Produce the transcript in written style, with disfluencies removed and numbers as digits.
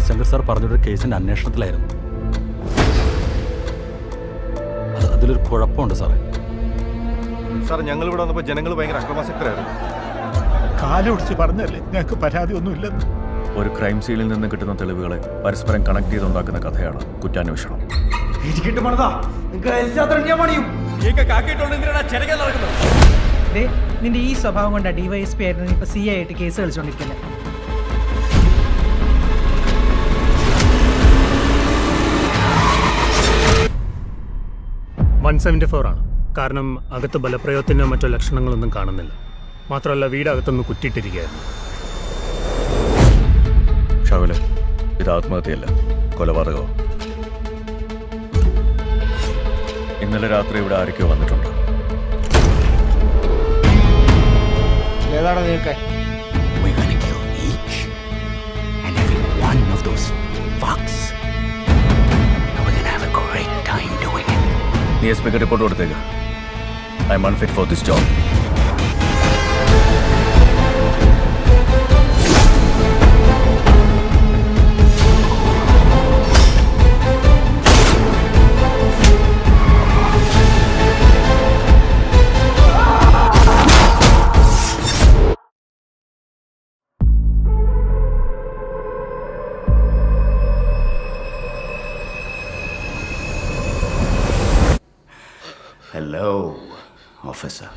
Harishankar sir പറഞ്ഞൊരു കേസിന്റെ അന്വേഷണത്തിലായിരുന്നു. അതിലൊരു കുഴപ്പമുണ്ട് സാറേ. സാർ ഞങ്ങൾ ഇവിടെ വന്നപ്പോൾ ജനങ്ങൾ ഭയങ്കര അക്രമാസക്തരായിരുന്നു. കാലൊടിച്ച് പറഞ്ഞല്ലേ ഞങ്ങൾക്ക് പരാതി ഒന്നുമില്ലെന്ന്. ഒരു ക്രൈം സീനിൽ നിന്ന് കിട്ടുന്ന തെളിവുകളെ പരസ്പരം കണക്ട് ചെയ്തുണ്ടാക്കുന്ന കഥയാണ് കുറ്റാന്വേഷണം. നിന്റെ ഈ സ്വഭാവം കൊണ്ടാണ് ഡിവൈഎസ്പി ആയിരുന്നു ഇപ്പൊ CI ആയിട്ട് കേസ് കളിച്ചോണ്ടിരിക്കുന്നത്. ആണ്. കാരണം അകത്ത് ബലപ്രയോഗത്തിനോ മറ്റോ ലക്ഷണങ്ങളൊന്നും കാണുന്നില്ല. മാത്രമല്ല വീടകത്തൊന്ന് കുറ്റിയിട്ടിരിക്കുകയായിരുന്നു. ഷാവിലെ, ഇത് ആത്മഹത്യയല്ല, കൊലപാതകമോ. ഇന്നലെ രാത്രി ഇവിടെ ആരൊക്കെയോ വന്നിട്ടുണ്ട്. ഏതാണ് നീക്കെ? We're gonna kill each and every one of those fucks. And we're gonna have a great time doing it. നീ SP റിപ്പോർട്ട് കൊടുത്തേക്ക്. I M unfit for this job. Hello, officer.